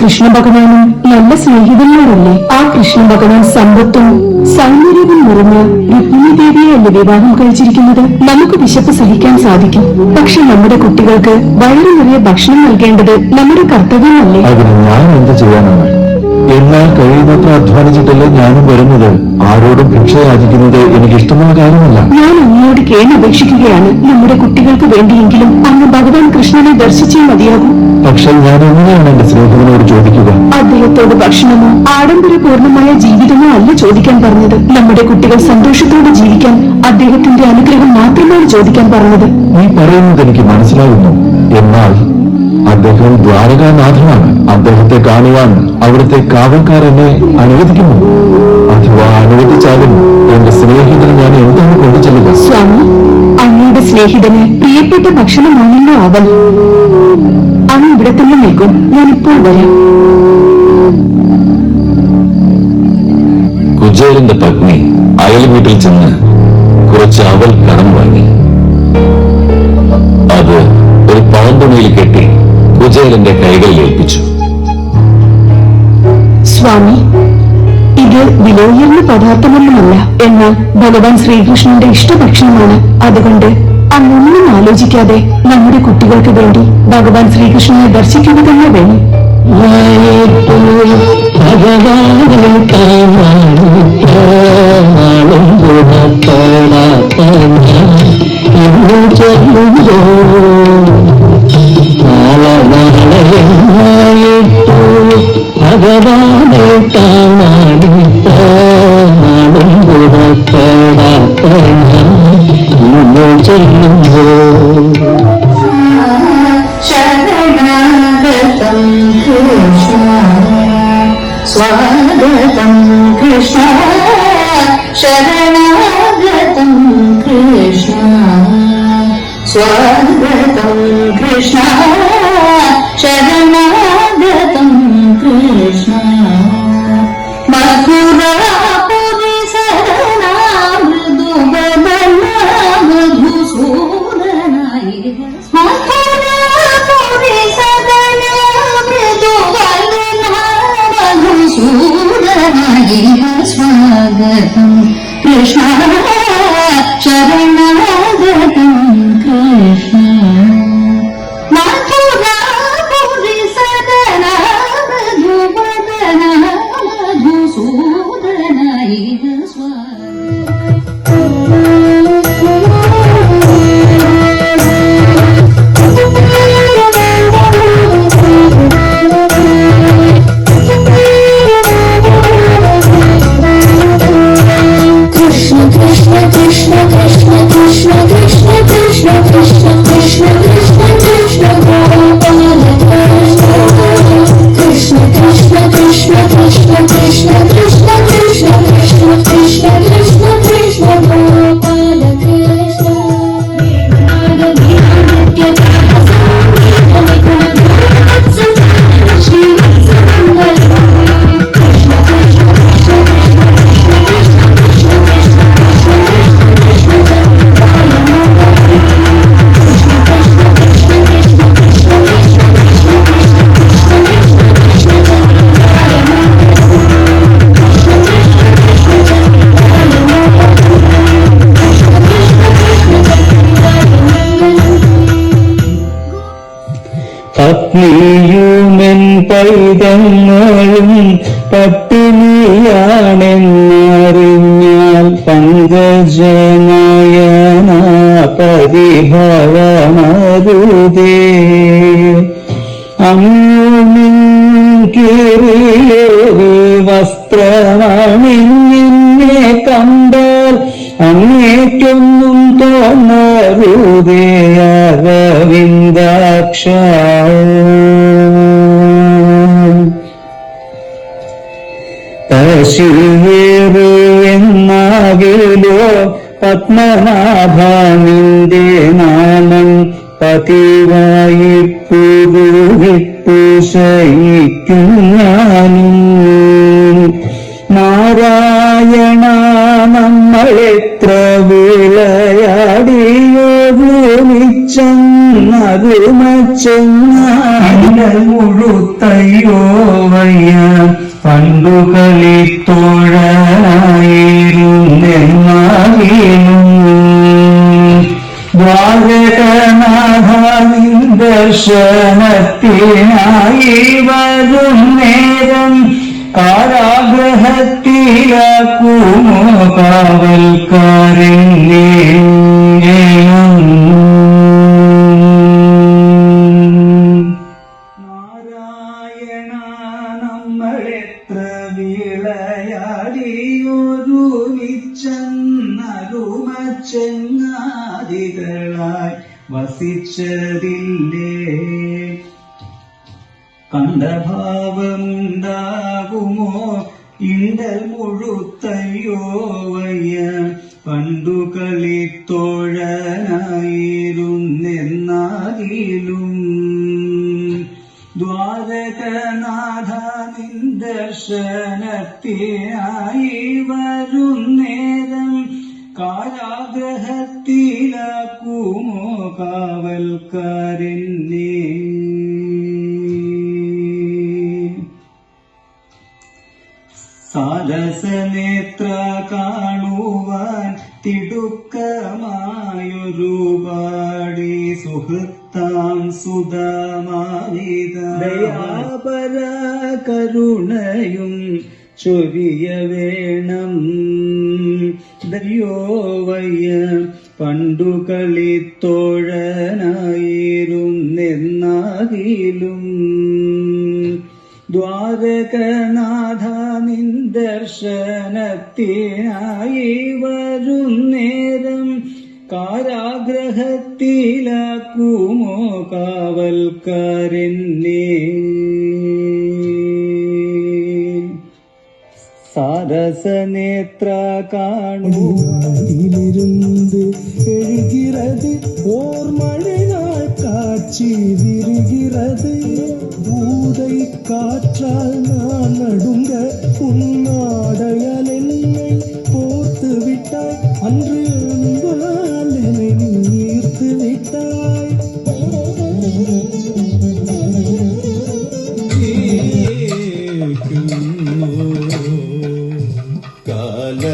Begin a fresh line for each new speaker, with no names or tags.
കൃഷ്ണ ഭഗവാനും നല്ല സ്നേഹിതന്മാരല്ലേ? ആ കൃഷ്ണ ഭഗവാൻ സമ്പത്തും സൗന്ദര്യവും നിറഞ്ഞ രുക്മിണി ദേവിയെ അല്ലേ വിവാഹം കഴിച്ചിരിക്കുന്നത്? നമുക്ക് വിശപ്പ് സഹിക്കാൻ സാധിക്കും, പക്ഷെ നമ്മുടെ കുട്ടികൾക്ക് വയറു നിറയെ ഭക്ഷണം നൽകേണ്ടത് നമ്മുടെ കർത്തവ്യമല്ലേ?
അതിന് ഞാൻ എന്ത് ചെയ്യാനാണ്? എന്നാൽ കഴിയുന്നത്ര അധ്വാനിച്ചിട്ടല്ലേ ഞാനും വരുന്നത്. ആരോടും ഭിക്ഷ യാചിക്കുന്നത് എനിക്കിഷ്ടമുള്ള കാര്യമല്ല.
ഞാൻ അങ്ങയോട് കേണപേക്ഷിക്കുകയാണ്. നമ്മുടെ കുട്ടികൾക്ക് വേണ്ടിയെങ്കിലും അങ്ങ് ഭഗവാൻ കൃഷ്ണനെ ദർശിച്ചേ മതിയാകും.
പക്ഷെ ഞാൻ എങ്ങനെയാണ് എന്റെ സ്നേഹിതനോട് ചോദിക്കുക?
അദ്ദേഹത്തോട് ഭക്ഷണമോ ആഡംബരപൂർണമായ ജീവിതമോ അല്ല ചോദിക്കാൻ പറഞ്ഞത്. നമ്മുടെ കുട്ടികൾ സന്തോഷത്തോടെ ജീവിക്കാൻ അദ്ദേഹത്തിന്റെ അനുഗ്രഹം മാത്രമാണ് ചോദിക്കാൻ പറഞ്ഞത്.
നീ പറയുന്നത് എനിക്ക് മനസ്സിലാകുന്നു. എന്നാൽ അദ്ദേഹം ദ്വാരകാനാഥനാണ്. അദ്ദേഹത്തെ കാണുവാൻ അവിടുത്തെ കാവൽക്കാരെന്നെ അനുവദിക്കുന്നു. അഥവാ അനുവദിച്ചാലും എന്റെ സ്നേഹിതന് ഞാൻ എന്താണ് കൊണ്ടു ചെല്ലുക?
സ്വാമി, അങ്ങയുടെ സ്നേഹിതന് പ്രിയപ്പെട്ട ഭക്ഷണമാണല്ലോ അവൻ. അങ്ങ് ഇവിടെ തന്നെ നിൽക്കും, ഞാനിപ്പോൾ വരാം.
കുചേലന്റെ പത്നി അയൽ വീട്ടിൽ ചെന്ന് കുറച്ച് അവൽ കടം വാങ്ങി. അത് ഒരു പാമ്പുണിയിൽ കെട്ടി കുചേലന്റെ കൈകളിൽ ഏൽപ്പിച്ചു.
സ്വാമി, ഇത് വിലയുയർന്ന പദാർത്ഥമൊന്നുമല്ല, എന്നാൽ ഭഗവാൻ ശ്രീകൃഷ്ണന്റെ ഇഷ്ടഭക്ഷണമാണ്. അതുകൊണ്ട് അങ്ങൊന്നും ആലോചിക്കാതെ നമ്മുടെ കുട്ടികൾക്ക് വേണ്ടി ഭഗവാൻ ശ്രീകൃഷ്ണനെ ദർശിക്കുക തന്നെ വേണം.
ഭഗവാനെ ചെല്ലുമ്പോ ശരണാഗതം കൃഷ്ണ സ്വാഗതം കൃഷ്ണ ശരണാഗതം കൃഷ്ണ സ്വാഗതം കൃഷ്ണ ശരണാഗതം കൃഷ്ണ മധുരാപുരി സദനാ മൃദുവദന മധുസൂദനായി മധുരാപുരി സദനാ മൃദുവദന മധുസൂദനായി സ്വാഗതം കൃഷ്ണ ശരണാഗതം കൃഷ്ണ മധുരാപുരി സദനാ മധുവദന മധുസൂദനായി പത്നിയുമെൻ പൈതങ്ങളും പട്ടിണിയാണെന്നറിഞ്ഞാൽ പങ്കജനയന പരിഭവമരുതേ അങ്ങുമിൻ കീറിയേറി വസ്ത്രമണിഞ്ഞെന്നെ കണ്ടാൽ അങ്ങേക്കൊന്നും തോന്നരുതേ അരവിന്ദാക്ഷ പശുവേറു എന്നാകിലോ പത്മനാഭനിന്റെ നാമം പതിവായി പുരുവിട്ടു ശയിക്കും ഞാനും നാരായണ നമ്മളെത്ര വിളയാടിയോ ഭൂമിച്ച ചെന്നരുമച്ചെന്നാടികൾ മുഴുത്തയ്യോ വയ്യ പണ്ടു കളിത്തോഴായിരുന്നെന്നാകീനും ദ്വാരകനാഥനിൻ ദർശനത്തിനായി വരും നേരം കാരാഗ്രഹത്തിലാക്കുമോ കാവൽക്കാരനെ നാരായണ നമ്മളെത്ര വിളയാടിയൊരുമിച്ചെന്നരുമച്ചെങ്ങാതികളായി വസിച്ചതില്ലേ കണ്ടഭാവമുണ്ടാകുമോ ഇണ്ടൽ മുഴുത്തയ്യോ വയ്യ പണ്ടു കളിത്തോഴനായിരുന്നെന്നാകിലും ദ്വാരകനാഥ നിൻ ദർശനത്തിനായി വരും നേരം കാരാഗ്രഹത്തിലാക്കുമോ കാവൽക്കാരനെ സാരസനേത്ര കാണുവാൻ തിടുക്കമായൊരുപാടി സുഹൃത്താം സുധാമാവിതയാപര കരുണയും ചൊരിയ വേണം ദയോ വയ്യ പണ്ടു കളിത്തോഴനായിരുന്നെന്നാകിലും ദ്വാരകനാഥ നിൻ ദർശനത്തിനായി വരും നേരം കാരാഗ്രഹത്തിലാക്കുമോ കാവൽക്കാരനെ സാരസനേത്ര
കാണുവാനിലിരുന്ന് எழுகிறது ஓர் மழை நாள் காட்சி விரிகிறது பூதை காற்றால் நான் நடுங்க உன்னாடையால் என்னை போர்த்து விட்டாய் அன்று அன்பால் என்னை நீர்த்து விட்டாய் கால